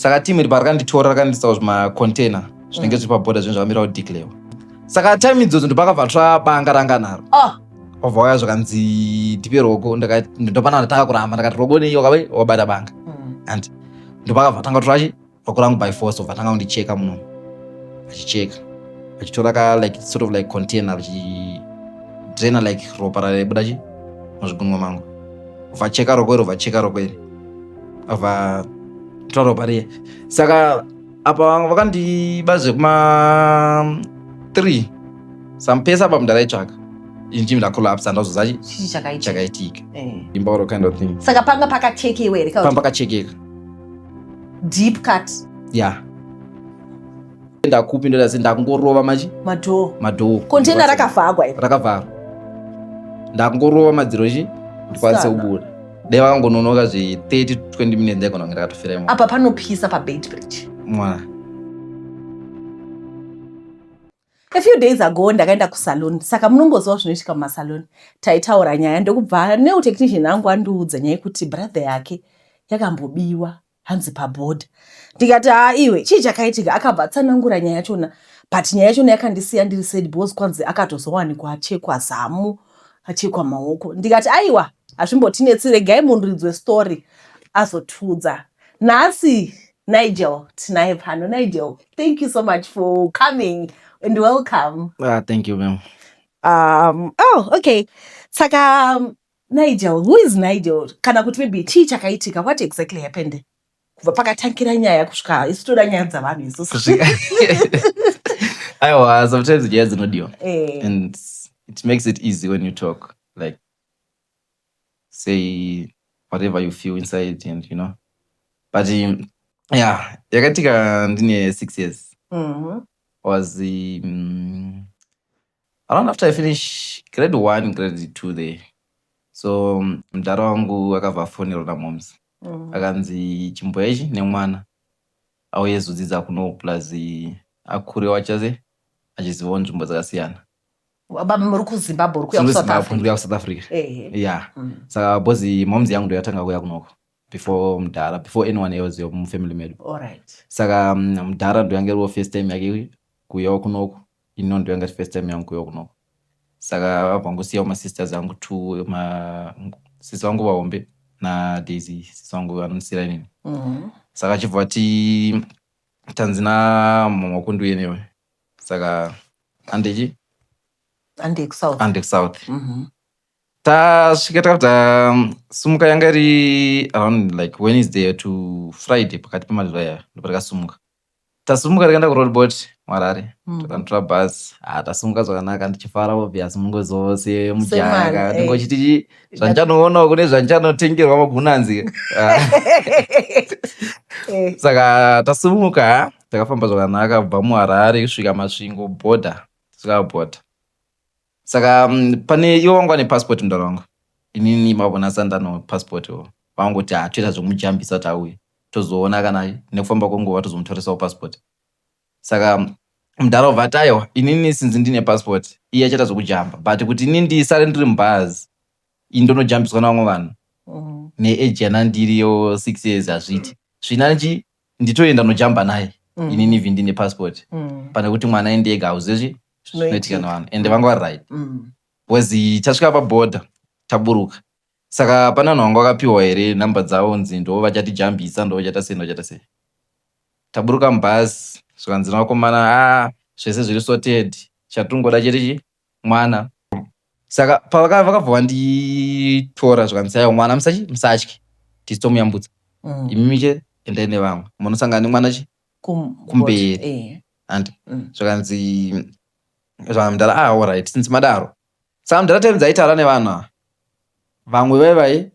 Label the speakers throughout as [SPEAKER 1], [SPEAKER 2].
[SPEAKER 1] Saka timu iri parakanditora rakandisawo zvimacontainer zvinenge zviri pabhodha zvinhu zvakamira kudeclare. Saka time idzodzo ndopakabva banga ranga naro. Obva waya zvakanzi ndipe roko, ndopana ndatanga kuramba ndakati roko nei wabata banga. And ndopakabva tanga kutora roko rangu by force, obva tanga kundicheka muno. Achicheka. Achitora like sort of like container drainer like ropa raibuda muzvigunwe mangu. Obva cheka roko iri. Obva tora ropa riye. Saka apa vakandiba zvekuma 3 sampesa apa mundaraitsvaka inji ndakolapsa ndazoza chakaitika imbauro kind of thing.
[SPEAKER 2] Saka panga pakachekewa here?
[SPEAKER 1] Panga pakachekeka
[SPEAKER 2] deep cut.
[SPEAKER 1] Yeah. Ndakupi ndoda ndakungorova madhoo.
[SPEAKER 2] Container rakavharwa here?
[SPEAKER 1] Rakavharwa. Ndakungorova madziro ndikwanise kubuda. Dai vakangononoka 30 to 20 minutes ndaigona kunge ndakatofira imomo.
[SPEAKER 2] Apa panopisa paBait Bridge.
[SPEAKER 1] Mwana.
[SPEAKER 2] A few days ago ndakaenda kusalon. Saka munongoziva zvinoitika mumasalon. Taitaura nyaya ndokubva neutechnician angu andiudza nyaya yekuti brother yake yakambobiwa hanzi paboard. Ndikati iwe chii chakaitika? Akabva atsanangura nyaya yachona. But nyaya yachona yakandisiya ndiri sad because kwanzi akatozowanikwa achekwa zamu, achekwa maoko. Ndikati aiwa hazvimbotinetsi, regai mundiridzwe story azotudza. Nhasi Nigel tinaye pano. Nigel, thank you so much for coming and welcome.
[SPEAKER 1] Thank you, ma'am.
[SPEAKER 2] Okay. Saka Nigel, who is Nigel? Kana kuti maybe chii chakaitika? What exactly happened? Kubva pakatangira nyaya kusvika isitoda nyaya dzavanhu isusu.
[SPEAKER 1] Aiwa, sometimes nyaya dzinodiwa. And it makes it easy when you talk, like say whatever you feel inside, and you know. But yeah, yakaitika ndine 6 years. Was around after I finished grade 1, grade 2 there. So mdara wangu akabva fonero namoms. Akanzi chimbo ichi nemwana auye zodzidza kuno plus akure wachaze achizivawo nzvimbo dzakasiyana.
[SPEAKER 2] Baba muri kuZimbabwe kuya
[SPEAKER 1] kuSouth Africa. Yeah. Saka bozi moms yangu ndo yatanga kuya kunoko before anyone else mu family medu.
[SPEAKER 2] Alright.
[SPEAKER 1] Saka mdara ndo yangeriwo first time yake kuya kunoko, ino ndo yanga first time yangu kuya kunoko. Saka vangusiya ma sisters yangu 2, sister wangu vaombe na Daisy, sister wangu anonisira inini. Saka chibva tanzina mamakundu yenewe. Saka Andek South. Tasvika takabva sumuka yanga iri around like Wednesday to Friday pakati pemadhiraya ndo patakasumuka. Tasumuka takaenda kuRoadboat Harare. Takandotora bhazi. Tasumuka zvakanaka ndichifara obvious mungo zose mujaka. Ndingochiti zvandichanoona kune zvandichanotengerwa magunanzi. Saka tasumuka takafamba zvakanaka kubva muHarare kusvika Masvingo border. Saka border. Saka pane iwo wangu ane passport mudaro wangu. Inini mabona sandano passport wangoti toita zvomujambisa tauye. Tozoona kana nekufamba kwenguva tozomutorisawo passport. Saka mudaro vatayo inini sinzi ndine passport iye achaita zvokujamba, but kuti inini ndisare ndiri mubhazi indonojambiswa navamwe vanhu neage yana ndiriyo 6 years hazviti zvinanji nditoenda nojamba naye inini vhi ndine passport pane kuti mwana aendega hauzezvi zvinoitika navanhu ende vanga vari right bcause tasvika paborder taburuka. Saka pana vanhu vanga vakapiwa here namba dzavo nzi ndo vachatijambisa ndo vachata sei. Taburuka mubhazi zvikanzi navakomana zvese zviri sorted, chatungoda chete mwana. Saka pavakabva vanditora zvikanzi aiwa mwana musatye tisitomuyambutsa imi endai nevamwe munosangana nemwana kumberi and zvikanzi mudara alright since madaro. Saka mudara time dzaitaura nevanhu vamwe vaivai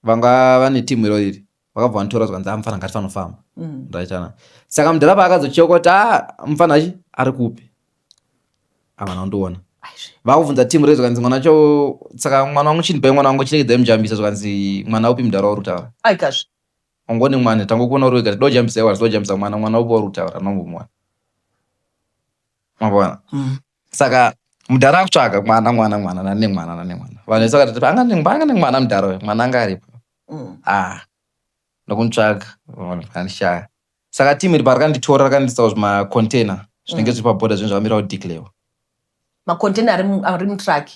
[SPEAKER 1] vanga vane timu irori vakabva vanditora zvikanzi mufana ngatifanofamba ndaitana. Saka mudara paakazochokota mufana ari kupi havana kundoona vakubvunza timu rei zvikanzi mwana cho. Saka mwana wangu chindipai mwana wangu chiregedzai mujambisa zvikanzi mwana upi mudara uri kutaura
[SPEAKER 2] aikazve
[SPEAKER 1] ongoni mwana tangokuona uri wega dojambisa iwa dojambisa mwana upi uri kutaura anombomwana mabona. Saka mudara akutsvaga mwana nane mwana vanhu vese vakati anga ne mwana mudara mwana anga aripo ndokuntsvaga vanishaya saka timu iri parakanditora rakandisawo zvimacontainer zvinenge zviri pabhodha zvinhu zvakamirawo declare
[SPEAKER 2] macontainer ari mutruck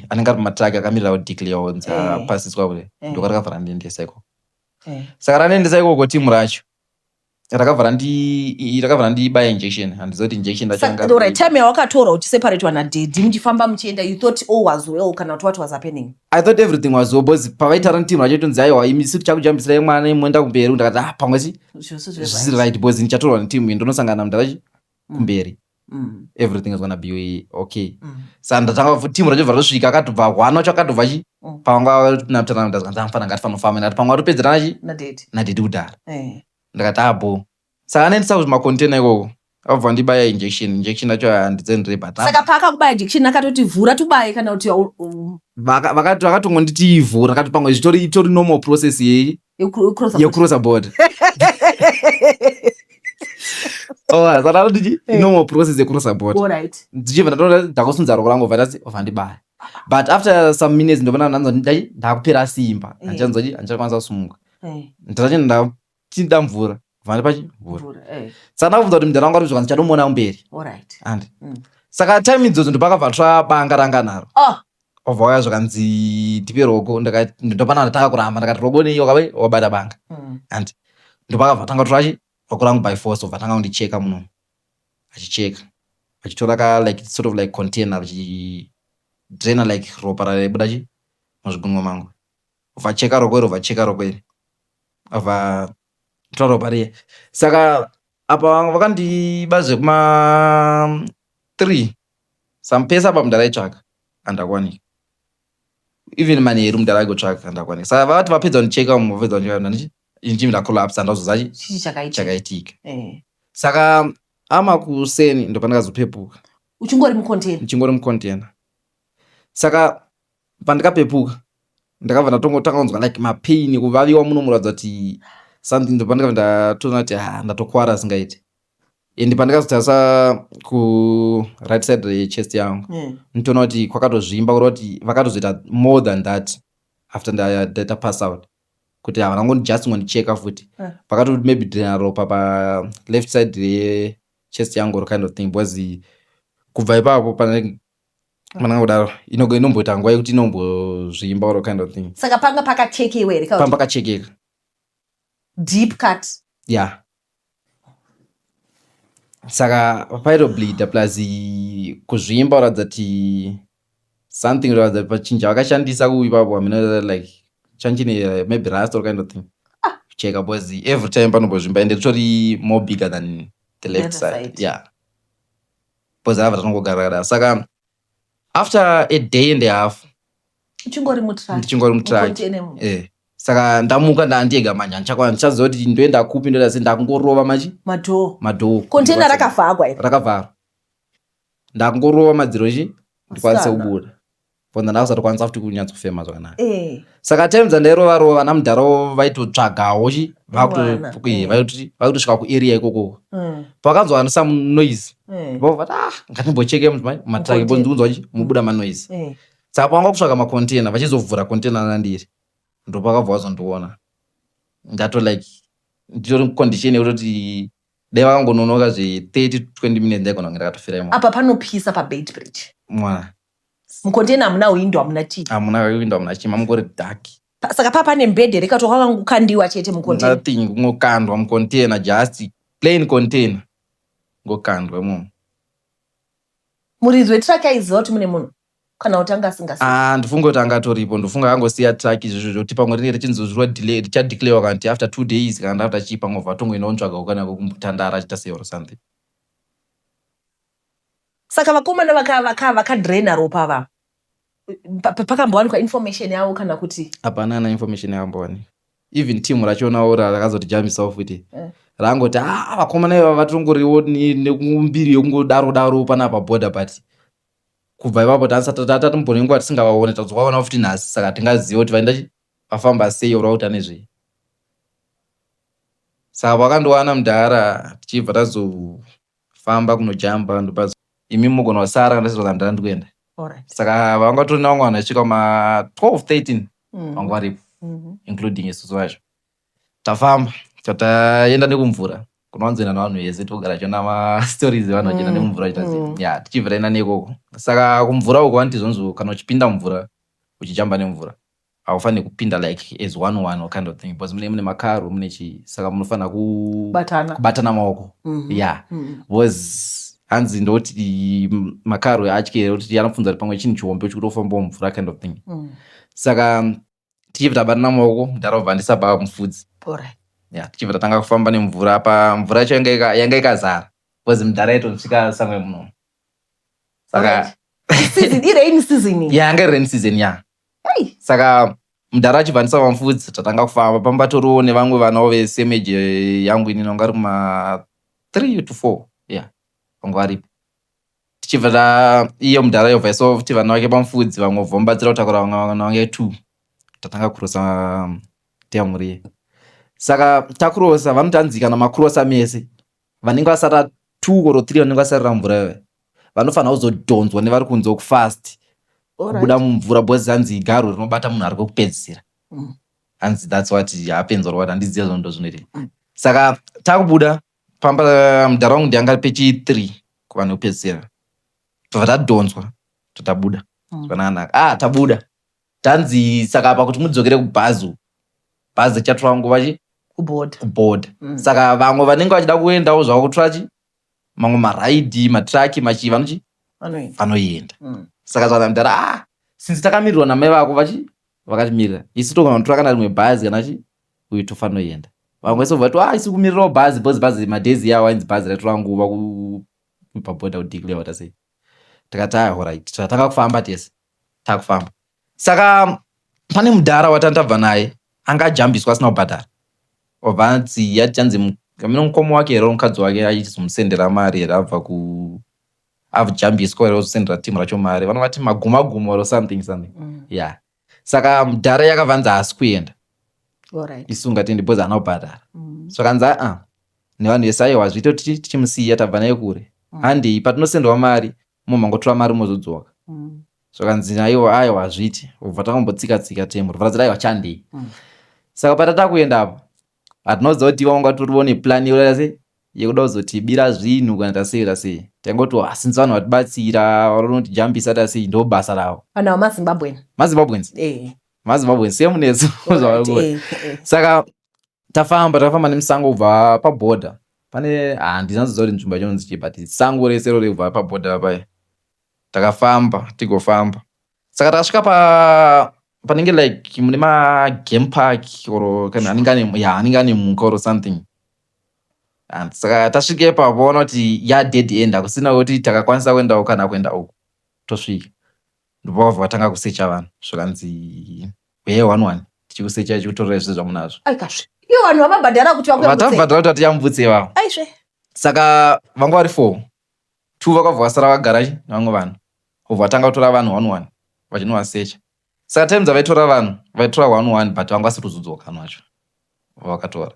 [SPEAKER 1] anenge ari pamatruck akamirira kudeclare dzapasiswa kure ndokarakavhara ndiendesa ikoko saka randiendesa ikoko timu racho rakavhara ndibaya injection handizoti injection
[SPEAKER 2] right time yawakatora uchiseparatwa nadhedhi muchifamba muchienda you thought all was well kana kuti what was happening?
[SPEAKER 1] I thought everything was well because pavaitaura netimu racho tonzi aiwa imisi tichakujambisirai mwana moenda kumberi ndakati pamwezi zvisiri right because ndichatorwa netimu ndonosangana mundarachi kumberi everything is gonna be okay saka ndatanga timu racho varosvika akatobva hwana wacho akatobva chi pavanga naputana ndazanzamfana ngatifanofamba ndati pamwe atopedzerana chi nadhedhi kudhara ndakati abo saka nendisa kuzvimacontainer ikoko abva ndibaya injection yacho handidzendirei but
[SPEAKER 2] saka paakakubaya injection akatoti vhura tubaye kana kuti
[SPEAKER 1] vakatongonditi ivhura akati pamwe itori normal process yecrosser board saka ndoti normal process yecrosser board ndichibva ndatoona ndakusunza roko rangu obva ndibaya but after some minutes ndobona nanzoti ndakupera simba handichanzoti kusumuka ndatachi ndida mvura vhandi pachi mvura saka ndakabvunza kuti mudhara wangu ari zvakanzi chatomona mberi andi saka time idzodzo ndopakabva banga ranga naro obva waya zvakanzi tipe roko ndopana ndatanga kuramba ndakati roko nei wakabata banga andi ndopakabva tanga torachi roko rangu by force obva tanga kundicheka muno achicheka achitora like sort of like container achidraina like ropa raibuda chi muzvigunwe mangu obva cheka roko iri obva cheka roko iri obva tora ropa riye saka apa vakandiba zvekuma 3 sampesa apa mudhara aitsvaka handakwanika even manheru mudhara aikotsvaka handakwanika saka vakati vapedza kundicheka vapedza kundicheka inchimi ndakolapsa ndazoza chakaitika saka amakuseni ndopandikazopepuka
[SPEAKER 2] uchingori
[SPEAKER 1] mucontainer saka pandikapepuka ndakabva ndatongotanga kunzwa like mapain kuvaviwa muno muratidza kuti something ndopandikabva ndatoona kuti ndatokwara singaiti ende pandikazotarisa ku right side yechest yangu nditoona kuti kwakatozvimba kureva kuti vakatozoita more than that after ndaita pass out kuti havana just ngondicheka futi pakatoti maybe draina ropa pa left side yechest yangu or kind of thing because kubva ipapo pananga kudaro inomboita nguva yekuti inombozvimba or kind of thing
[SPEAKER 2] saka panga pakachekewa here
[SPEAKER 1] panga pakachekeka
[SPEAKER 2] deep cut
[SPEAKER 1] saka paitobleeda plus kuzvimba uratidza kuti something uratidza pachinja vakashandisa kuipapo amina like chanchine maybe rust or kind of thing kucheka because every time panombozvimba ende ritori more bigger than the left side because avha tanongogara saka after a day and a half
[SPEAKER 2] ndichingori
[SPEAKER 1] mutrack saka ndamuka ndandiega manje ndichaziva kuti ndoenda kupi ndoda se ndakungorova madhoo
[SPEAKER 2] container
[SPEAKER 1] rakavharwa ndakungorova madziro chi ndikwanise kubuda fonda ndakusatokwanisa futi kunyatsokufema zvakanaka saka time dzandairovarova vana mudhara vaitotsvagawo chi vaikutosvika kuarea ikoko pakanzwa some noise vavati ngatimbocheke matraki bo ndikunzwa chi mubuda manoise saka pavanga kutsvaga macontainer vachizovhura container nandiri ndopakabva wazondiona ndato like nditori mucondition yekutoti dai vakangononoka 30-20 minutes ndaigona kunge ndakatofira imo
[SPEAKER 2] apa panopisa pabait bridge
[SPEAKER 1] mwana
[SPEAKER 2] mucontainer hamuna windo hamuna chii
[SPEAKER 1] hamuna windo hamuna chii mamungori dark
[SPEAKER 2] saka papane mbedhe rekato kwakangokandiwa chete mucontainer
[SPEAKER 1] nothing kungokandwa mucontainer just plain container ngokandwa imomo
[SPEAKER 2] muridzi wetraki aiziva kuti mune munhu kana kuti anga asingazivi
[SPEAKER 1] ndifunga kuti angatoripo ndofunga angosiya traki izvozvo zvokuti pamwe rinenge richinzozvirwa delay richadeclarewa kana kuti after 2 days kana after chii pamwe vatongoenda kuntsvaga ukanako kumbutandara achita sei or something
[SPEAKER 2] saka vakomana vakadhraina ropa ava pakambowanikwa information yavo kana kuti
[SPEAKER 1] hapana information yakambowanikwa even team rachionawo rakazotijamisawo futi rangoti vakomana iva vatongoriwo nekumbiri yokungodaro panapa border but kubva ipapo tatatombonengwa tisingavaone tazovaona futi nhasi saka tingaziva kuti vaenda vafamba sei ora kuti anezvei saka vakandowana mudhara tichibva tazofamba kunojamba ndopa imi mugona wasara kana ndisiro ndara ndikuenda saka vanga tori navamwe vanhu vachisvika ma 12-13 vanga varipo including isusu vacho tafamba tataenda nekumvura kunowanzoenda navanhu vese togara tichiona mastories evanhu vachienda nemumvura vachiita tichibvira ina nekoko. Saka kumvura uko vanoti zvonzo kana uchipinda mumvura uchijamba nemvura haufaniri kupinda like as one kind of thing because mune makaro mune chii, saka munofanira kubatana maoko. Because hanzi ndoti makaro atyere kuti anofunza kuti pamwe chinhu chihombe chikutofamba mumvura kind of thing. Saka tichibva tabatana maoko ndarovha ndisabva mufudzi. Tichibva tatanga kufamba nemvura mvura yacho yanga ikazara because mudhara yaitosvika samwe muno. Saka
[SPEAKER 2] rainy season
[SPEAKER 1] yanga rainy season saka mudhara achibva ndisabva mufudzi tatanga kufamba pambatoriwo nevamwe vanawo vesemeje yangu inini vanga kuma 3 to 4 vanga varipo. Tichibva iyo mudhara yobva isova kuti vana vake pamufudzi vamwe vombatsira kutakura vana vange 2 tatanga kurosa Temuri. Saka takurosa vanotanzi kana makurosa mese vanenge vasara 2 or 3 vanenge vasarira mvura vanofanira kuzodhonzwa nevari kunze kufast kubuda mumvura because hanzi garo rinobata munhu ari kwekupedzisira. Hanzi that's what happens or what, handiziva zvondo zvinoita. Saka takubuda pamba mudhara wangu ndanga pechi 3 kuvanhu vekupedzisira tobva tadhonzwa totabuda zvakanaka. Tabuda tanzi saka apa kuti mudzokere kubhazi chatora nguva kuboard. Saka vamwe vanenge vachida kuendawo zvavo kutora mamwe maraidhi matraki machii vanoenda. Saka zvakamudhara since takamirirwa namai vako vakatimirira isi togona kutora kana rimwe bhazi kana uyu tofanoenda. Vamwe vese vati isi kumirirawo bhazi because bhazi madhezi yawo ainzi bhazi raitora nguva pabhodha kudeclare tasei. Takati alright tatanga kufamba tese takufamba. Saka pane mudhara watantabva naye anga ajambiswa asina kubhadhara. Obva anzi yatanzi kamino mukoma wake here mukadzi wake achizomusendera mari here avjambiswa here ozosendera timu racho mari vanovati maguma or something. Saka mudhara yakavanza hasi kuenda isu ungatendi because haana kubhadhara. Svakanzi nevanhu vese aiwa zviite kuti tichimusiya tabva naye kure handei patinosenderwa mari mumangotora mari mozodzoka. Svakanzi aiwa zviti ubva takambotsika Temuri varazira aiwa chandei. Saka patata kuenda apo hatinoziva kuti iva wanga toriwo neplani yekuda kuzotibira zvinhu kana tasei tangoti sinzi vanhu vatibatsira vanotijambisa tasei ndo basa ravo
[SPEAKER 2] vanhu
[SPEAKER 1] vamazimbabwenzi semuneso. Saka tafamba nemusango kubva pabhodha pane handinazoziva kuti nzvimbo yachonzi chii but sango rese rore kubva pabhodha paya takafamba tigofamba. Saka tasvika panenge like mune magame park or kana anenge ane muka or something. Saka tasvika ipapo ona kuti dead end hakusina kuti takakwanisa kuendawo kana kuenda uko tosvika ndipo vabva vatanga kusecha vanhu zvakanzi weye 11 tichikusecha tichikutorera zvese zvamunazvo.
[SPEAKER 2] Iyo vanhu vamabhadhara kuti
[SPEAKER 1] vatabhadhara kuti vatiyambutse vavo. Saka vanga vari 4 vakabva vasara vagara nevamwe vanhu obva vatanga kutora vanhu 11 vachinovasecha. Saka time dzavaitora vanhu vaitora 11 but vanga vasiri kuzodzoka vanhu vacho vakatora.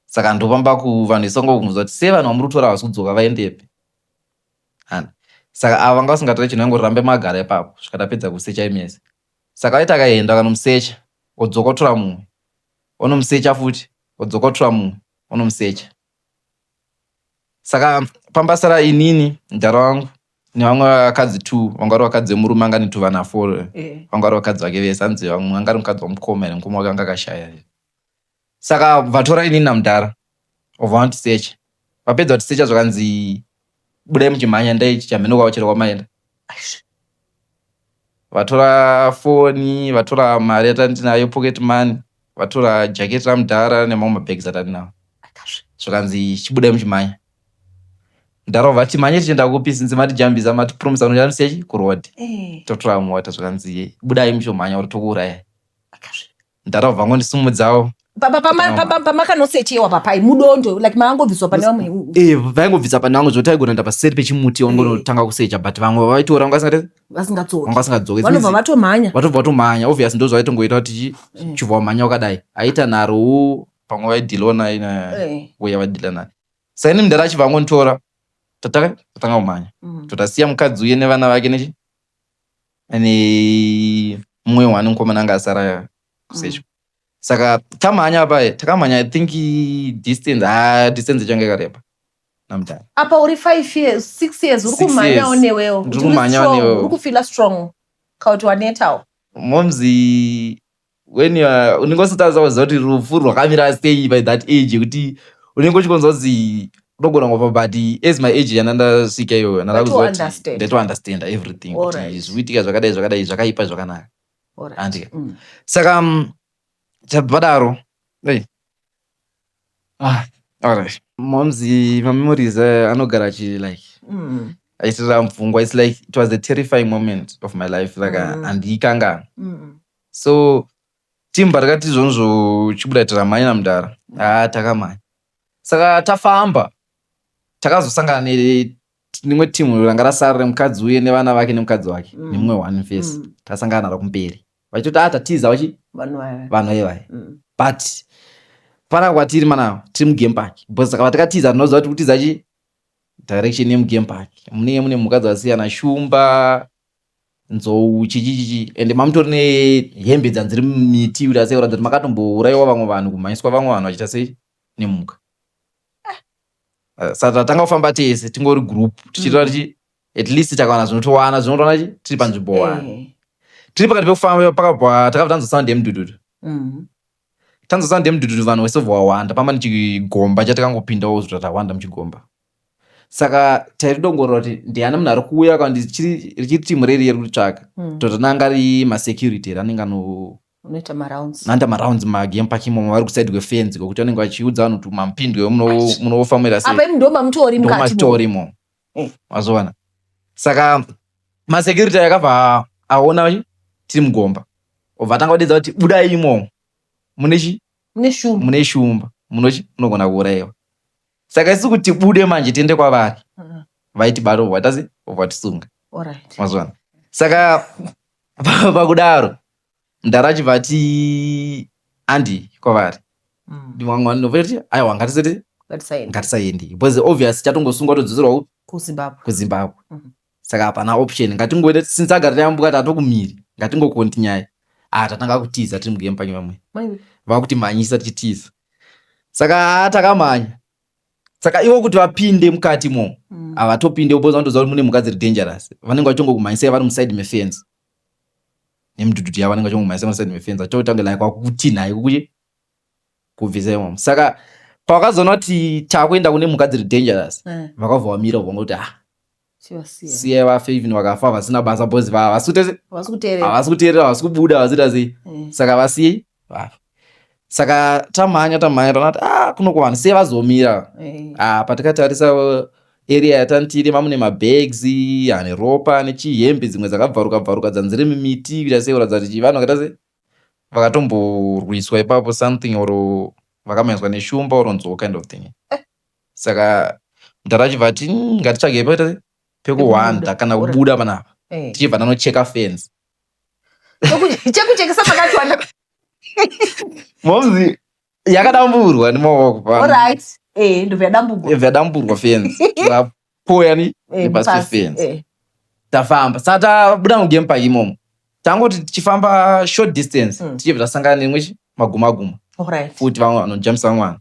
[SPEAKER 1] Saka ndopamba kuvanhu vesongobvunza kuti sei vanhu vamuri kutora havasi kudzoka vaendepi. Saka ava vanga vasingatori chinhu vangorambe magara ipapo svika tapedza kusecha imese. Saka vaiti akaenda vakanomusecha odzoka otora mumwe onomusecha futi odzoka otora mumwe onomusecha. Saka pambasara inini mudhara wangu nevamwe vakadzi 2 vanga vari vakadzi vemurume anga ne 2 vana 4 vanga vari vakadzi vake vese hanzi vamwe anga ari mukadzi wamukoma here mukoma wake anga akashaya. Saka vatora inini namudhara obva vanotisecha vapedza kutisecha zvakanzi budai muchimhanya ndai chichamhenoka wachera kwamaenda. Vatora foni vatora mari yatandinayo pocket money vatora jaketi ramudhara nemamwe mabhegis atandinawo zvakanzi chibudai muchimhanya. Mudhara obva timhanye tichienda kupi sinzi matijambisa matipromisa kuti anosechi kurodi totora mota zvakanzi budai muchimhanya kuti tokuurayai. Mudhara obva angondisumudzawo
[SPEAKER 2] pamakanosechewa papai mudondo like maangobviswa pane vamwe
[SPEAKER 1] vaingobvisa pane vamwe zvoti aigona enda paseri pechimuti vangonotanga kusecha but vamwe vaitora vanga vasingadzoki
[SPEAKER 2] vanobva
[SPEAKER 1] vatomhanya obviously ndo zvavaitongoita kuti chibva wamhanya wakadai aita narowo pamwe vaidhilona ina weya vadhila naye. Saka ini mudhara achibva angonditora tatanga kumhanya totasiya mukadzi uye nevana vake ne mumwe wani mukomana anga asara kusecha. Saka tamhanya apa takamhanya I think distance change yakareba namutare.
[SPEAKER 2] Apa uri 5 years, 6 years uri kumhanyawo newewo.
[SPEAKER 1] Uri kumhanyawo newewo.
[SPEAKER 2] Uri kufila strong. Kauti wanetawo.
[SPEAKER 1] Momzi when you are uningositaza kuti rufu rwakamira sei by that age kuti unenge uchikonzonzi unogona ngopa but as my age yanandasvika iyoyo
[SPEAKER 2] Ndatounderstand.
[SPEAKER 1] ndatounderstand everything kuti zviitika zvakadai zvakaipa zvakanaka andika. Saka chadaro alright momzi memories anogara achi like aitirira mupfungwa. It's like it was a terrifying moment of my life like handikanga so timba rakati izvonzvo chibuda tiramhanya namudhara takamhanya. Saka tafamba takazosangana nerimwe timu ranga rasara remukadzi uye nevana vake nemukadzi wake nemumwe one face tasangana naro kumberi vachitoti tatiza vachi vanhu ivai but pana kwatiri mana tiri mugame park because saka vatakatiza tinoziva kuti kutiza chi direction yemugame park mune mukadzi wasiyana shumba nzou chichichichi ende mamutori nehembe dzanziri mumiti kuti asei kuratidza kuti makatombourayiwa vamwe vanhu kumhanyiswa vamwe vanhu vachita sei nemhuka. Saka tanga kufamba tese tingori group tichitaura tichi at least takawana zvinotowana zvinotowana chi tiri panzvimbo 1 tiri pakati pekufamba pakabva takabva tanzosound yemudhudhudhu tanzosound yemudhudhudhu vanhu vese vawanda pamba nechigomba chatakangopindawo zvito tawanda muchigomba. Saka taitodongorora kuti ndiani munhu ari kuuya kana richiri timu reri riri kutsvaka totananga ari masecurity ranenge
[SPEAKER 2] unoita marounds
[SPEAKER 1] magame park imomo vari kuside kwefenzi kwekuti vanenge vachiudza vanhu kuti mamupindwe munofambira sei
[SPEAKER 2] apa ndo mamutori
[SPEAKER 1] imo mazowana. Saka masecurity yakabva aona tiri mugomba obva atanga kudedza kuti budai imomo mune shumba munogona kuurayiwa. Saka isi kuti bude manje tiende kwavari vaitibata vatasi vatisunga mazuwana. Saka pakudaro mudhara achibva ati andi kwavari ndimwangwanoti aiwa ngatisaendi because obvious chatongosungwa todzoserawo kuzimbabwe. Saka hapana option ngatingoenda since agara tayambuka tatokumiri ngatingokontinyai tatanga kutiza tiri mugame park vamwe vakuti mhanyisa tichitiza. Saka takamhanya. Saka ivo kuti vapinde mukati mo havatopinde because vanotoziva kuti mune mhuka dziri dangerous vanenge vachongokumhanyisai vari muside mefence nemudhudhudhu yavo vanenge vachongomhanyisai muside mefence vachotanga like kwakutinhai kukuchi kubvisa imomo. Saka pavakazoona kuti takuenda kune mhuka dziri dangerous vakabva vamira vanga kuti siyai vafe even vakafa vasina basa because havasi kuteerera havasi kubuda havasita sei saka vasiyei vafe. Saka tamhanya tanati kunokuvanhu sei vazomira patakatarisa area yatanitire mamune mabags ane ropa nechihembe dzimwe dzakabvaruka dzanzire mimiti kuita sei kuratidza kuti vanhu vakaita sei vakatomborwiswa ipapo something or vakamhanyiswa neshumba or nzou kind of thing. Saka mudhara achibva ati ngatitsvagei pakaita sei pekuhwanda kana kubuda panapa tichibva tanocheka fence
[SPEAKER 2] chekuchekesa pakachwanda
[SPEAKER 1] momzi yakadamburwa nemaoko ndovyadamburwa fence tikapoya nepasi pefence tafamba. Saka tabuda mugame park imomo tangoti tichifamba short distance tichibva tasangana nemwe maguma futi vamwe vanojambisa vamwe vanhu.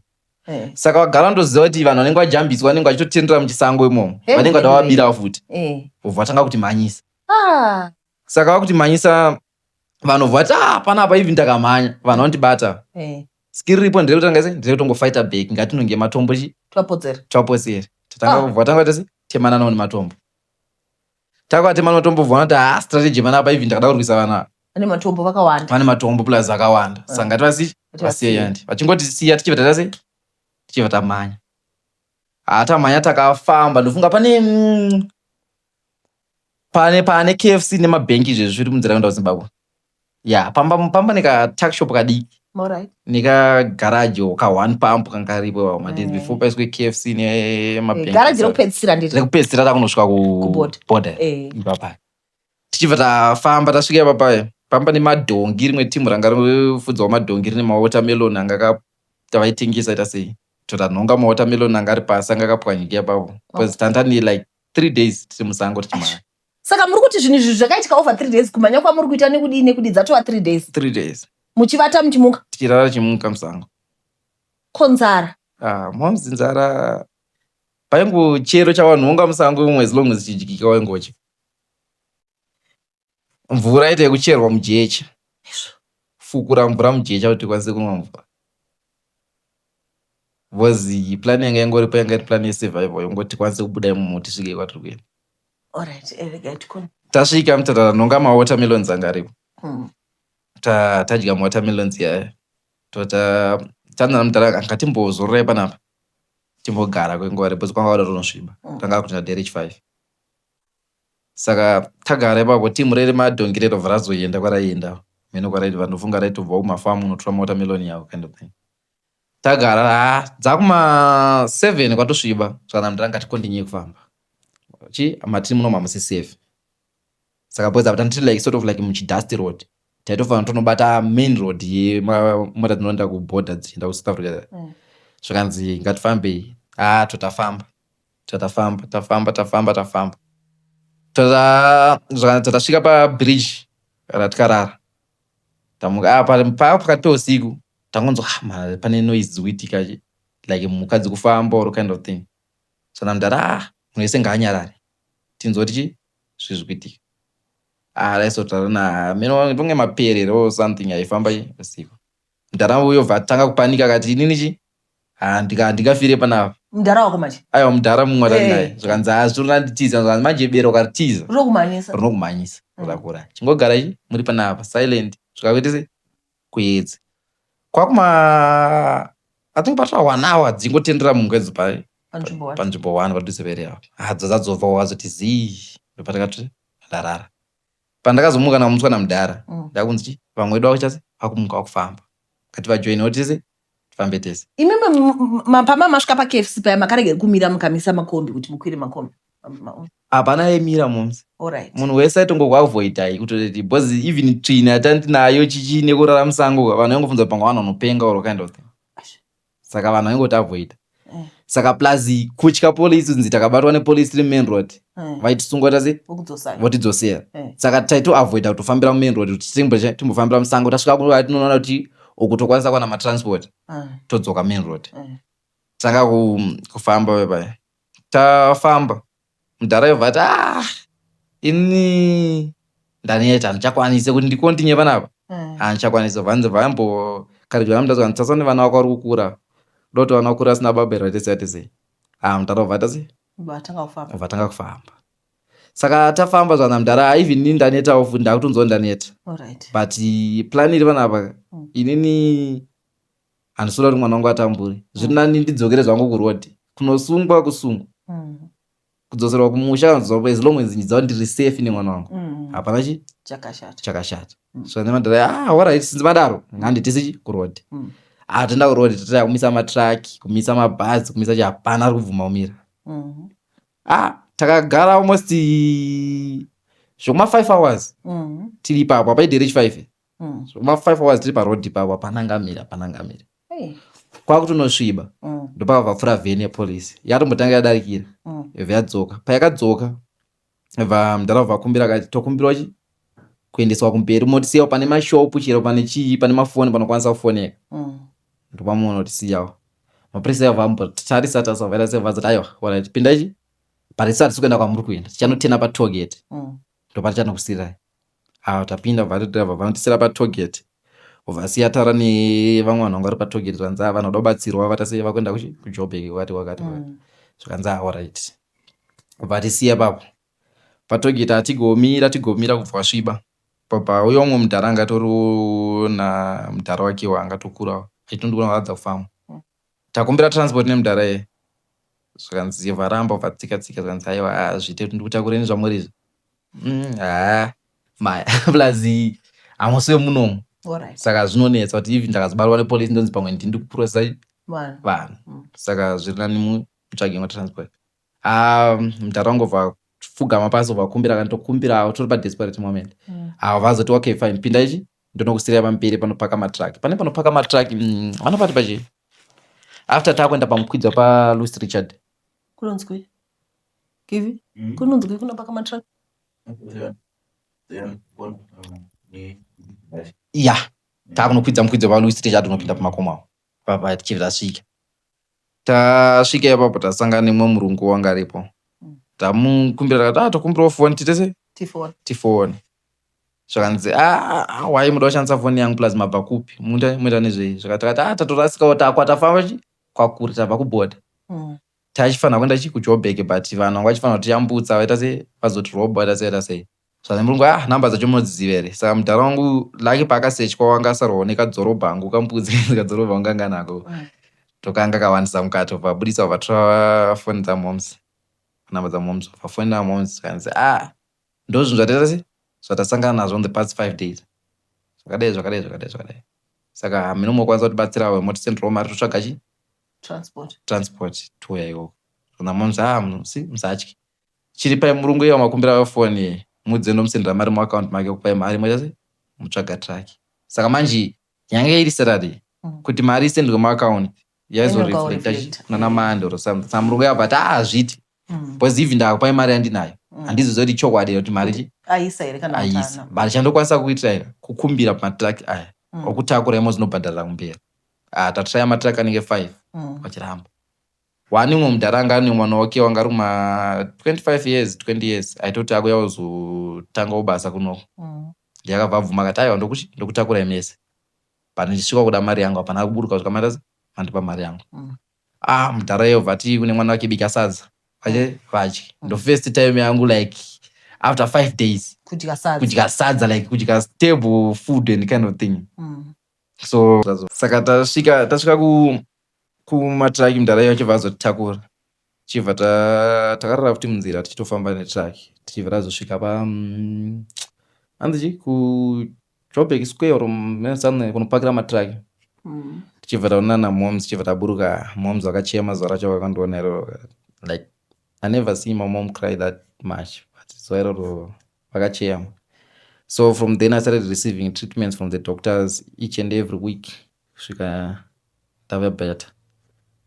[SPEAKER 1] Saka vagara ndoziva kuti vanhu vanenge vajambiswa vanenge vachitotendera muchisango imomo vanenge vada vabira futi obva vatanga kuti mhanyisa. Saka vakuti mhanyisa vanhu vati panapa even takamhanya vanhu vanotibata skill ripo nderekutongofighta back ngatinonge matombo twapotsere tatanga tasi temana nawo nematombo takatemana matombo vona kuti strategy panapa even takada kurwisa vana vane matombo plus akawanda saka ngativasi vasiyandi vachingoti siya tichibva tatase tichibva tamhanya tamhanya takafamba ndofunga pane KFC nemabhenki izvezvi zviri munzira kuenda kuZimbabwe pamba nekatuckshop kadiki nekagaraji ka1 pump kanga karipo madays before paiswe KFC nemabhenki rekupedzisira takunosvika kuborder ipapa tichibva tafamba tasvika ipapa pamba nemadhongi rimwe timu ranga rifudzawo madhongi rine mawatermelon anga tavaitengesa ita sei totanhonga mawatermelon anga ari pasi anga akapwanyika ipapo because tandani like 3 days tiri musango tichimhanya.
[SPEAKER 2] Saka muri kuti zvinhu izvi zvakaitika over 3 days kumhanya kwamuri kuita nekudii dzatova 3 days muchivata muchimuka
[SPEAKER 1] tichirara chimuka musango.
[SPEAKER 2] konzara
[SPEAKER 1] Mwamuzi nzara paingo chero chawanhonga musango mwezi lomwezi chidyikika waingochi. Mvura ite yekucherwa mujecha. Fukura mvura mujecha kuti tikwanise kunwa mvura. Vozi plan yanga ingoripo yanga iri plan yesurvival yongoti tikwanise kubuda imomo tisvike kwatiri kuenda.
[SPEAKER 2] alright
[SPEAKER 1] Tasvika mutata nonga mawatermelons anga aripo. Tadya mawatermelons yaya. Tanzana mutara ngatimbozororai panapa. Timbogara kwenguva repo kwanga wada tonosviba. Tanga kuti ndade reach 5. Saka tagara ipapo timu rere madhongi rerovha razoenda kwaraienda. Meno kwaraiti vanofunga raitobva kumafamu unotora mawatermelon yavo kind of thing. Tagara dzakuma 7 kwatosviba. Saka mutara ngatikondinye kufamba. Matiri muno mamusi safe. Saka bwedza kuti tiri like sort of like muchidusty road. Taitofanira tonobata main road yemota dzinoenda kuborder dzichienda kuSouth Africa. Zvakanzi ngatifambei. Totafamba. Tafamba. Tatasvika pabridge ratikarara. Tamuka pakati peusiku tangonzwa pane noise dzikuitika like mhuka dzikufamba or kind of thing. Saka mudara munhu wese ngaanyarare. Tinzoti zvikuitika. Raisotarana meno tonge maperere or something yaifamba usiku. Mudara uyo vatanga kupanika akati inini ndingafire panapa.
[SPEAKER 2] mudara wako machi
[SPEAKER 1] Aiwa mudara mumwe watanaye. Zvakanzi zvona nditiza zvakanzi manje bero karitiza. Rinokumhanyisa. Kura. Chingogara muri panapa silent. Zvikakuitise kuedza. Kwakuma I think patra 1 hour dzingotendera mungwedzi pai. Panzvimbo 1 padhuze pere apo. Dzadzobva wazoti zii. Patakati ndarara. Pandakazomuka namutswa namudhara. Ndakunzi vamwe vedu vakuchase vakumuka vakufamba. Kati vajoine otise tifambe tese.
[SPEAKER 2] Imimi mapama masvika paKFC paya makarege kumira mukamisa makombi kuti mukwire makombi.
[SPEAKER 1] Hapana emira momsi.
[SPEAKER 2] Alright.
[SPEAKER 1] Munhu wese aitongokuavoidai kutoti because even tsvina yatandinayo chichi nekurara musango vanhu vaingofunza pamwe vanhu vanopenga or kind of thing. Saka vanhu vaingoti avoida. Saka plus kutya polisi kunzi takabatwa nepolisi tiri main road. Vaitisunga sei votidzosera. Saka taitoavoida kutofambira mumain road kuti timbofambira musango tasvika kuva tinoona kuti uku tokwanisa kuwana matransport. Todzoka main road. Tanga kufamba paya. Tafamba. Mudhara yobva ini ndaneta ndichakwanise kuti ndikontinye panapa. Ndichakwanise vanze vambo karigwa mudhara nditsasa nevana vako vari kukura. Doti vana vakura asina babera tese. Mudhara wobva sei? Vatanga kufamba. Saka tafamba zvana mudhara even ndaneta ofu ndakutonzwa ndaneta. But plan iri panapa inini handisoda kuti mwana wangu atambure. Zviri nani ndidzokere zvangu kuroad. Kunosungwa kusungwa. Kudzoserwa kumusha as long as ndidzawo ndiri safe nemwana wangu. Hapana chakashata. So nemadhara alright sinzi madaro nganditisi kuroad. Tenda kuroad tataya kumisa matraki, kumisa mabhazi, kumisa hapana ari kubvuma umira. Takagara almost zvokuma 5 hours. Tiri ipapo apaide reach 5. Zvokuma 5 hours tiri paroad ipapo panangamira. Kwakutonosviba. Ndopakabva vheni yepolisi. Yatombotanga yadarikira. Yobva yadzoka. Payakadzoka bva mudhara wabva akumbira akati tokumbirwa kuendeswa kumberi motisiyawo pane mashopu chero pane chii pane mafoni panokwanisa kufoneka. Ndopamuona kuti siyawo. Mapurisa yabva ambotarisa tasavhaira sevhazati aiwa alright pindai parisati tikuenda kwamuri kuenda tichanotena patollgate. Ndopatichanokusirai. Tapinda bva vanotisira patollgate. Vasiya taura nevamwe vanhu vanga vari patollgate zvanzi vanhu vanoda kubatsirwa vatase vakuenda kuJoburg wakati. Zvakanzi alright. Vatisiya papo. Patollgate tigomira kubva wasviba. Papa uyo umwe mudhara anga toriwo namudhara wake wanga tokurawo. Aitondikona vadza kufamba. Takumbira transport nemudhara iye. Zvakanzi varamba vatsika zvakanzi aiwa zvite ndikutakureni zvamuri izvi. Maya plus hamusi wemunomu. Saka zvinonetsa kuti even ndakazobarwa nepolisi ndonzi pamwe ndindi kuprocessa vanhu. Saka zviri nani mutsvage transport. Mudhara wangu bva fugama pasi bva kumbira akantokumbirawo tori padesperate moment. Vazoti okay fine pinda ichi ndonokusirira pamberi panopaka matraki. Pane panopaka matraki vanopati pachi. After takwenda pamukwidza paLouis Richard.
[SPEAKER 2] Kunonzwi? Kivi? Kunonzwi kunopaka matraki?
[SPEAKER 1] Yeah. takunokwidza paluisi tichatonopinda pamakomo papa tichibva tasvika. Tasvika ipapo tasangana nemumwe murungu wanga aripo. Tamukumbira takati tokumbirawo foni titese tifoni. Zvakanzi wai muda kushandisa foni yangu plus mabva kupi muita nezvei. Zvakatakati tatorasikawo takwatafamba kwakuri tabva kubhodha. Tachifanira kuenda kuJoburg but vanhu vanga vachifanira kuti tiyambutsa vaita se vazotirobha vaita sei. Saka murungu namba dzacho munodziziva here. Saka mudhara wangu laki paakasechwa wanga asarwawo nekadzorobha hangu kambudzi kadzorobha wanga anga nako. Tokanga kawandisa mukati vabudisa vatora foni dzamoms. Namba dzamoms vafoni namoms kanzi ndozvinhu zvataita se zvatasangana nazvo in the past 5 days. Zvakadai. Saka mina munokwanisa kutibatsirawo motisenderawo mari totsvaga transport touya ikoko. Namoms musatyi. Chiri pai murungu iye wamakumbira foni mudze ndomusendera mari muaccount make kupai mari moita se mutsvaga track. Saka manje yange iri Saturday kuti mari isendwe muaccount yaizoreflect kuna Monday or something. Saka murungu yabva hazviti because even ndakupai mari yandinayo handizivi kuti chokwadi kuti mari
[SPEAKER 2] aisa here kana
[SPEAKER 1] aisa. But chandokwanisa kuitira kukumbira pamatrack aya okutakura imo zinobhadharira kumberi. Tatraya matrack anenge 5 pachiramba. Wani umwe mudhara anga ane mwana wake wanga ari 25 years 20 years aitoti akuya kuzotanga ubasa kunoko. Ndakabva abvuma akati aiwa ndokutakura mese. But ndichisvika kuda mari yangu hapana kuburuka kusvika maita mandipa mari yangu. Mudhara iye vati kune mwana wake bika sadza vadyi. Ndo first time yangu like after 5 days kudya sadza like kudya stable food and kind of thing. So saka tasvika kumatraki mudhara iye achibva azotitakura. Tichibva takarara futi munzira tichitofamba netraki tichibva tazosvika hanzichi kuJoburg Square or kunopakira matraki. Tichibva taonana namoms tichibva taburuka. Moms vakachema zuva racho vakandiona iro like I never see my mom cry that much, but zuva iroro vakachema. So from then I started receiving treatments from the doctors each and every week kusvika ndava better.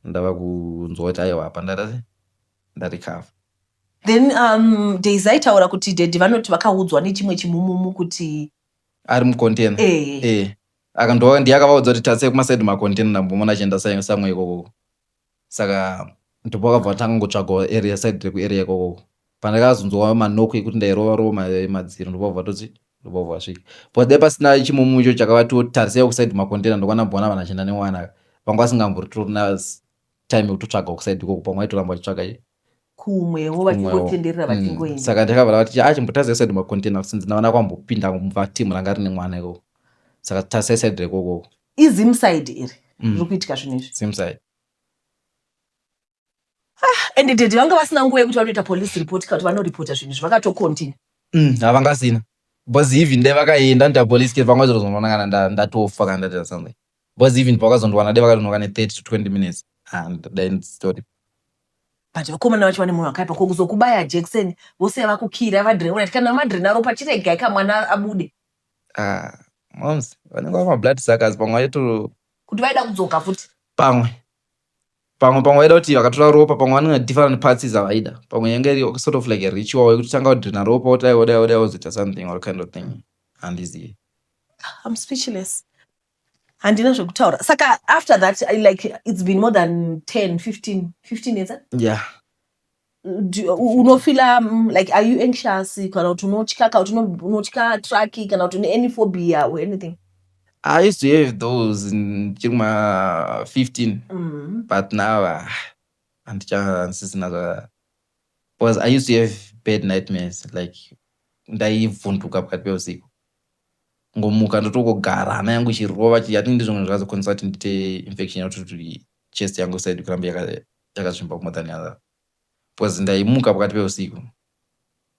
[SPEAKER 1] Ndava kunzwa kuti aiwa apa ndarecover.
[SPEAKER 2] Then Daisy aitaura kuti Daddy vanoti vakaudzwa nechimwe chimumumu kuti
[SPEAKER 1] ari mucontainer. Akandova ndiye akavaudza kuti tatse kumasaidi macontainer ndambomona achienda samwe ikoko. Saka ndipo akabva tangotsvaga area side rekuarea ikoko. Pandakazonzwa manoko ekuti ndairova madziro ndobva toti ndobva vasvika. But dai pasina chimumumu icho chakavatotarisai kusaidi macontainer ndokwana mbona vanhu vachienda nemwana. Vanga vasingambotorina time yekutotsvaga kusaidi ikoko pamwe aitoramba achitsvaga
[SPEAKER 2] kumwewo vachingotenderera vachingoenda.
[SPEAKER 1] Saka ndakabva kuti chimbotarisai saidi macontainer since ndavana kwambopinda muvatimu ranga rine mwana ikoko. Saka tarisai saidi rekoko.
[SPEAKER 2] Izim side iri riri kuitika zvinhu izvi.
[SPEAKER 1] Same side.
[SPEAKER 2] And Daddy vanga vasina nguva yekuti vanoita police report kuti vanoripota zvinhu izvi vakatocontinue.
[SPEAKER 1] Havangasina. Because even dai vakaenda nda police case vanga zozononangana ndatofa kana ndaita something. Because even pakazondwana dai vakatonoka ne 30 to 20 minutes and then story.
[SPEAKER 2] But vakomana vacho vane munhu wakaipa kokuzokubaya jekiseni vose vakukira vadrena kana madrena ropa chirega ikamwana abude.
[SPEAKER 1] Moms vanenge vama blood suckers pamwe aito
[SPEAKER 2] kuti vaida kudzoka futi
[SPEAKER 1] pamwe vaida kuti vakatora ropa pamwe vanenge different parts dzavaida pamwe yange iri sort of like a ritual yekuti tanga kudrena ropa wodai wozoita something or kind of thing. Handizivi.
[SPEAKER 2] I'm speechless. Handina zvekutaura. Saka after that like it's been more than 15 years.
[SPEAKER 1] Yeah.
[SPEAKER 2] Unofila like are you anxious kana kuti unotya traki kana kuti any phobia or anything?
[SPEAKER 1] I used to have those in chiruma 15 but now handichanzisina because I used to have bad nightmares like ndaivhunduka pakati peusiku ngomuka ndotogara hana yangu ichirova yatingi ndizvimwe zvakazokonesa kuti ndite infection yekuti chest yangu side kuramba yakazvimba more than other. Because ndaimuka pakati peusiku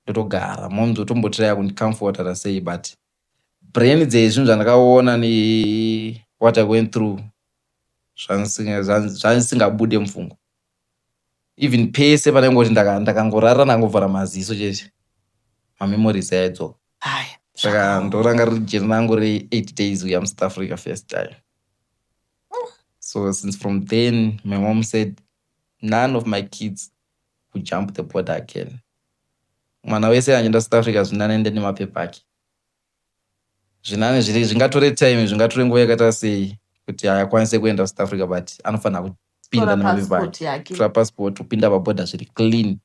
[SPEAKER 1] ndotogara moms otombotiraya kundicomforta sei but brain dzezvinhu zvandakaona ne what I went through zvandisingabude mupfungwa. Even pese panangoti ndakangorara ndangovhara maziso chete mamemories aidzoka. Saka ndoranga riri jeri rangu re8 days uya muSouth Africa first time. So since from then my mom said none of my kids would jump the border again. Mwana wese anenda South Africa zvina nende nemapepa ake. zvinane zvingatore time, zvingatore nguva yakaita sei kuti akwanise kuenda South Africa, but anofanira kupinda
[SPEAKER 2] passport yake.
[SPEAKER 1] tora passport kupinda paborder zviri clean,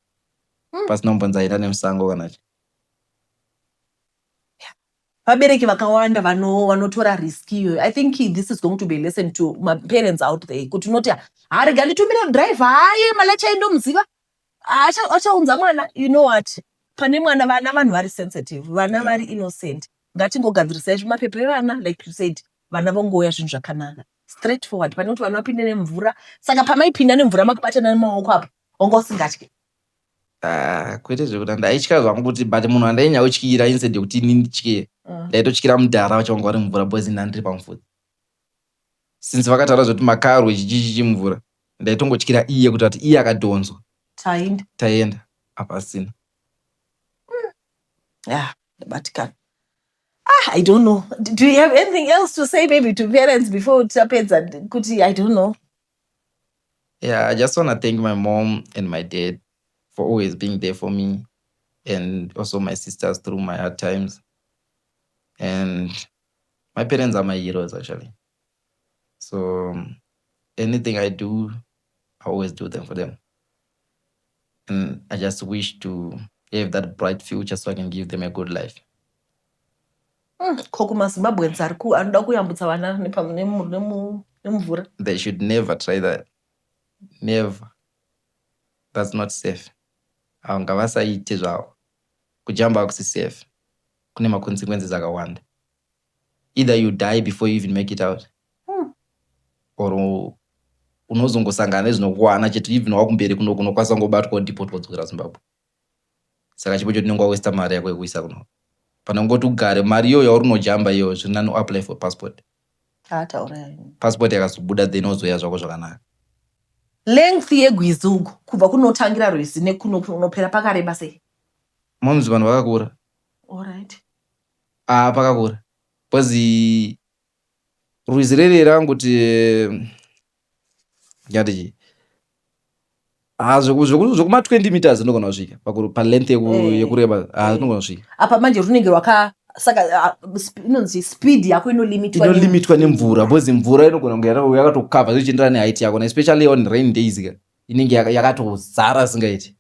[SPEAKER 1] pasina kumbonzi aenda nemusango kana
[SPEAKER 2] vabereki vakawanda vanotora risk iyo. I think this is going to be a lesson to my parents out there kuti unoti harega nditumire driver haye mali achaindomuziva achaunza mwana. You know what, pane mwana vana vanhu vari sensitive, vana vari innocent. Ngatingogadzirisai mapepa evana, like you said, vana vongouya zvinhu zvakanaka straight forward, pane kuti vana vapinde nemvura. Saka pamaipinda nemvura makubatana nemaoko apo onga usingatyi.
[SPEAKER 1] kwete zvekuti ndaitya zvangu kuti but munhu andainyautyira instead yekuti ini nditye ndaitotyira mudhara vachanga vari mvura bozi ndandiri pamvura. Since vakataura zvekuti makaro chichichi mvura, ndaitongotyira iye kuti ati iye akadhonzwa taenda hapasina.
[SPEAKER 2] Yeah, ndabatikana. I don't know. Do you have anything else to say maybe to parents before tapedza kuti I don't know?
[SPEAKER 1] Yeah, I just want to thank my mom and my dad for always being there for me, and also my sisters through my hard times. And my parents are my heroes, actually. So anything I do, I always do them for them. And I just wish to have that bright future so I can give them a good life.
[SPEAKER 2] KokumaZimbabweans anoda kuyambutsa vana nemvura.
[SPEAKER 1] They should never try that. Never. That's not safe. Ngavasaite zvavo. Kujamba hakusi safe. Kune maconsequences akawanda. Either you die before you even make it out, or unozongosangana nezvinokuwana chete even wakumberi kunoku unokwanisa kungobatwa udeport wodzokera Zimbabwe. Saka chipo chotinenge wawesta mari yako yekuisa kuno. Pana ngoti ugare mari iyo yauri unojamba iyo zvinani apply for passport. Passport yakazobuda then ozoya zvako zvakanaka.
[SPEAKER 2] Length yegwizuku kubva kunotangira Rwizi nekunopera pakareba sei?
[SPEAKER 1] Munzi vanhu vakakura.
[SPEAKER 2] Alright.
[SPEAKER 1] Pakakura. Because Rwizi rere rangoti yadiji. Zvokuma 20 meters ndogona kusvika pa length yekureba ndogona kusvika.
[SPEAKER 2] Apa manje runenge saka inonzi speed yako
[SPEAKER 1] inolimitwa nemvura, because mvura inogona kunge yakatokava zvichienderana neheight yako, especially on rain days inenge yakatozara singaiti.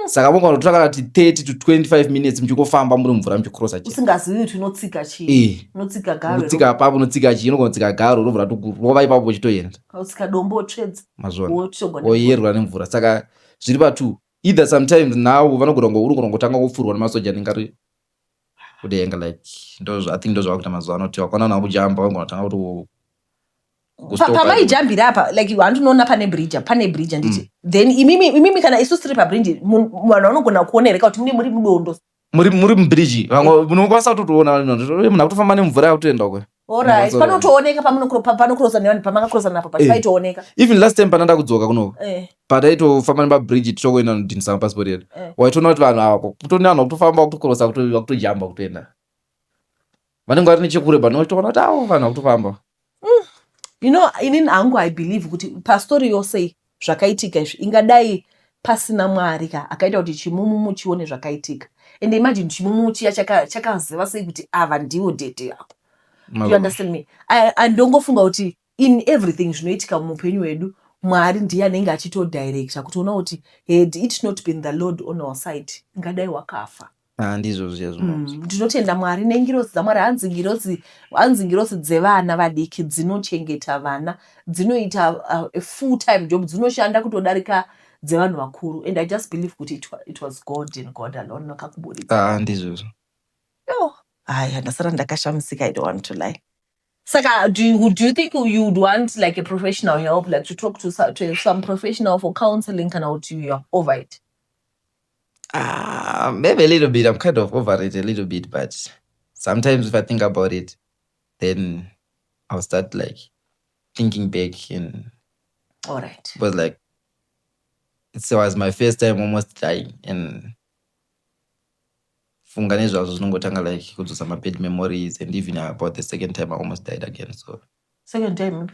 [SPEAKER 1] Saka mungana kutora kuti 30 to 25 minutes mchikofamba muri mvura mchikrosa chii.
[SPEAKER 2] Usingazivi kuti unotsika chii. Unotsika garo.
[SPEAKER 1] Unotsika apapo, unotsika chii, unogona kutsika garo rovhura rova ipapo uchitoenda.
[SPEAKER 2] Unotsika dombo wotsvedza.
[SPEAKER 1] Mazvona. Oyerwa nemvura. Saka zviri patu. Either sometimes now vanogona uri kutanga kufurwa nemasoja nengari kudenga like I think ndozva vakuita mazuva ano kuti wakwana nawo kujamba wangona tanga kuti
[SPEAKER 2] pamaijambira apa like handunoona pane bridge nditi then imimi kana isu tiri pabridge vanhu vanogona kuonereka kuti muri mudondo
[SPEAKER 1] muri mubridge munokwanisa kutoona muna kutofamba nemvura yakutoenda kwe.
[SPEAKER 2] Alright, panotooneka panokrosa nevanhu pamakakrosa napo pachipaitooneka.
[SPEAKER 1] Even last time pananda kudzoka kunoko pataitofamba nemabridge tichokuenda nodhinisa mapassport yedu, waitoona kuti vanhu ava kutoni vanhu vakutofamba vakutokrosa vakutojamba kutoenda vanenge vari nechekure panotoona kuti avo vanhu vakutofamba.
[SPEAKER 2] You know, inini hangu I believe kuti pastori yose zvakaitika izvi ingadai pasina Mwari akaita kuti chimumu chione zvakaitika. And imagine chimumu chiya chakaziva sei kuti ava ndiwo dhedhe yako. You understand me? Andongofunga kuti in everything zvinoitika muupenyu hwedu Mwari ndiye anenge achitodirecta kutoona kuti had it not been the Lord on our side ingadai wakafa.
[SPEAKER 1] Ndizvo zvezvino.
[SPEAKER 2] Ndinotenda Mwari nengirosi dzaMwari hanzi ngirosi dzevana vadiki dzinochengeta vana, dzinoita a full time job, dzinoshanda kutodarika dzevanhu vakuru, and I just believe kuti it was God and God alone nakakuburitsa.
[SPEAKER 1] Ndizvo.
[SPEAKER 2] Ndasara ndakashamisika, I don't want to lie. Saka, do you think you would want like a professional help, like to talk to some professional for counseling, kind of, to you're over it?
[SPEAKER 1] Maybe a little bit. I'm kind of over it a little bit, but sometimes if I think about it, then I'll start like thinking back and
[SPEAKER 2] Alright.
[SPEAKER 1] But like it was my first time almost dying, and funga nezvazvo zvinongotanga like kudzosa bad memories, and even about the second time I almost died again. So
[SPEAKER 2] second time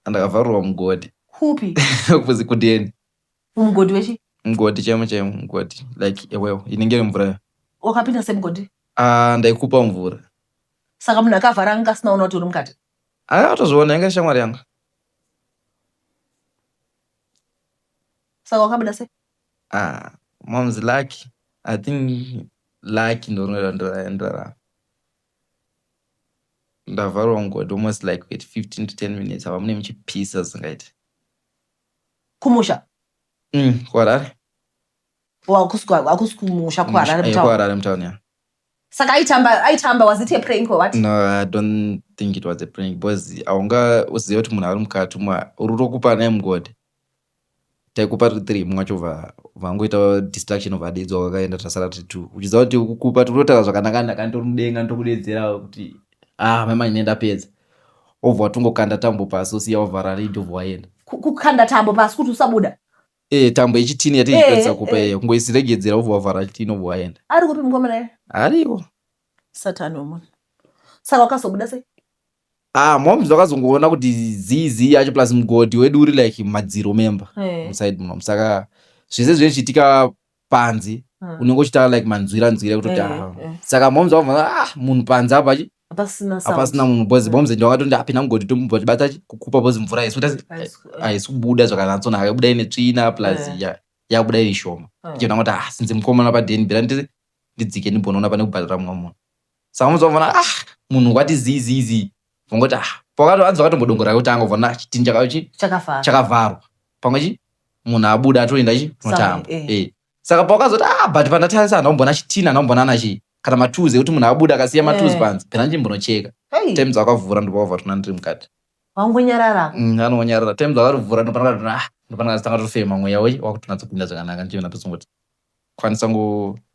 [SPEAKER 1] andakavharwa mugodi.
[SPEAKER 2] Hupi?
[SPEAKER 1] Kuzi kudeni.
[SPEAKER 2] Mugodi wechi?
[SPEAKER 1] Mugodi chemo mugodi like ewewo inenge mvura.
[SPEAKER 2] Wakapinda semugodi?
[SPEAKER 1] Ndaikupa mvura.
[SPEAKER 2] Saka munhu akavhara anga asinaona kuti uri mukati.
[SPEAKER 1] Akatozviona inga shamwari yangu.
[SPEAKER 2] Saka wakabuda sei?
[SPEAKER 1] Mom's lucky. I think lucky ndo ndavharwa mugodi almost like at 15 to 10 minutes ava mune muchipisa zingaiti.
[SPEAKER 2] Kumusha?
[SPEAKER 1] kuHarare.
[SPEAKER 2] Akusi kumusha kuHarare mtown.
[SPEAKER 1] kuHarare mtown, yeah.
[SPEAKER 2] Saka aitamba, was it a prank or what?
[SPEAKER 1] No, I don't think it was a prank because aunga uziva kuti munhu ari mukati uri kutokupa naye mugodi. Taikupa 3 mwacho vangoita distraction of adedzi wakaenda tasara 2 uchiziva kuti kukupa totaura zvakanaka ndakantori mudenga ndokudedzera kuti mama inoenda pedza obva watongokanda tambo pasi osiya wavhara redio obva waenda.
[SPEAKER 2] Kukanda tambo pasi kuti usabuda?
[SPEAKER 1] Tambo yechitini yatichipedza kupa kungoisiregedzera obva wavhara chitini obva waenda.
[SPEAKER 2] Ari kupi mukomana?
[SPEAKER 1] Ariko.
[SPEAKER 2] Satani womunhu. Saka wakazobuda sei?
[SPEAKER 1] Moms vakazongoona kuti zizi yacho plus mugodi wedu uri like madziro member muside muno. Saka zvese zvinochitika panze unenge uchita like manzwira kutoti saka moms vakabva munhu panze apa hapasina munhu because moms ndio vakatoti apinda mugodi tomubva tibata kukupa because mvura haisi kubuda zvakanyatsonaka yabuda ine tsvina plus yabuda iri shoma. Ichiona kuti since mukomana padeni bhira ndidzike ndimbonoona pane kubhadhara mumwe munhu. Saka moms vakabva munhu wati zizi vongoti pakati vakatombodongora kuti angobva chitini chakavharwa pamwe munhu abuda atoenda notamba. Saka pakazoti but pandatarisa handakumbona chitini handakumbona nachi kana matuzi ekuti munhu abuda akasiya matuzi panze pena ndimbonocheka. Times akavhura ndopakabva tona ndiri mukati.
[SPEAKER 2] Wangonyarara?
[SPEAKER 1] Anonyarara. Times akarivhura ndopanaka tanga tofema mweya wakutonyatsopinda zvakanaka ndiona tosongoti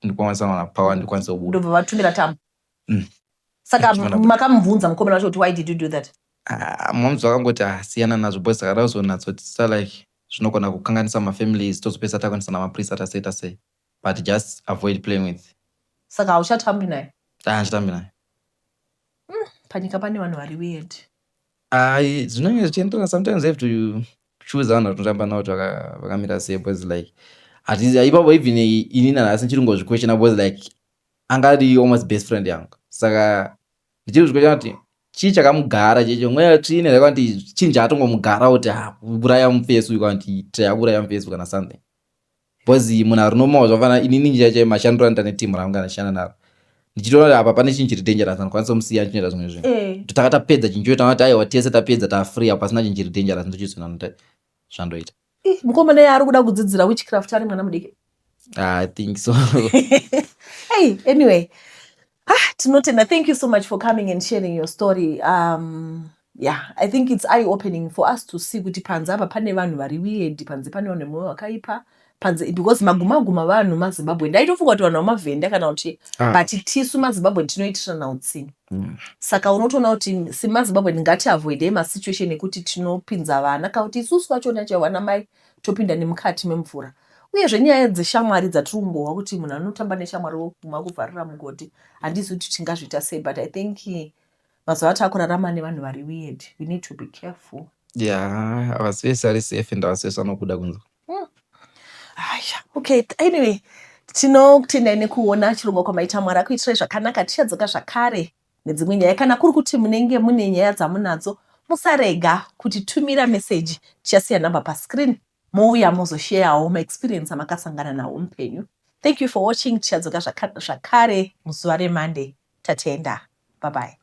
[SPEAKER 1] ndikwanisa kuwana power ndikwanisa kubuda.
[SPEAKER 2] Ndobva vatumira tambo. Saka makamubvunza mukomana wacho kuti why did you do that?
[SPEAKER 1] Moms vakangoti siyana nazvo boys akadazonatsotisa like zvinogona kukanganisa mafamilies tozopesa takwanisa namaprisa taseita sei but just avoid playing with.
[SPEAKER 2] Saka hauchatambi naye?
[SPEAKER 1] Handitambi naye.
[SPEAKER 2] Panyika pane vanhu vari weird.
[SPEAKER 1] Zvinenge zvichienderana sometimes you have to choose vanhu vatinotamba navo kuti vakamira sei because like ipapo even ini nanhasi ndichiringozviquestiona because like angari almost best friend yangu. Saka ndichiri kuzviquestiona kuti chii chakamugara checho mweya tsvine zvakanti chinhu chaatongomugara kuti uraya mufesu ukanti tayauraya mufesu kana something because munhu ari normal zvafana inini njira mashandiro anoita netimu rangu anashanda naro ndichitoona kuti apa pane chinhu chiri dangerous anokwanisa kumusiya chinoita zvimwe zvinhu kuti takatapedza chinhu choita kuti aiwa tese tapedza tafree apa pasina chinhu chiri dangerous ndochizona nota zvandoita.
[SPEAKER 2] Mukomana yaari kuda kudzidzira witchcraft ari mwana mudiki?
[SPEAKER 1] I think so.
[SPEAKER 2] Hey, anyway, Tinotenda, thank you so much for coming and sharing your story. Yeah, I think it's eye-opening for us to see kuti panze apa pane vanhu vari weird, panze pane vanhu mwoyo wakaipa, panze because maguma vanhu maZimbabwe ndaitofunga kuti vanhu vamavhenda kana kuti but tisu maZimbabwe tinoitirana utsinye. Saka unotoona kuti semaZimbabwe ngatiavoide masituation ekuti tinopinza vana kana kuti isusu vachona chawana mai topinda nemukati memvura. Uyezve nyaya dzeshamwari dzatirimbowa kuti munhu anotamba neshamwari woguma kuvharira mugodi handizi kuti tingazviita sei but I think mazuva atakurarama nevanhu vari weird. We need to be careful.
[SPEAKER 1] Yeah, avasi vese ari safe and avasi vese vanokuda kunze.
[SPEAKER 2] Okay, anyway, tinotenda nekuona chirongwa kwamaita Mwari akuitirai zvakanaka. Tichadzoka zvakare nedzimwe nyaya. Kana kuri kuti munenge mune nyaya dzamunadzo musarega kutitumira message. Tichasiya namba pascreen. Mouya mozosharewo maexperience amakasangana nawo mupenyu. Thank you for watching. Tichadzoka zvakare muzuva reMonday. Tatenda. Bye bye.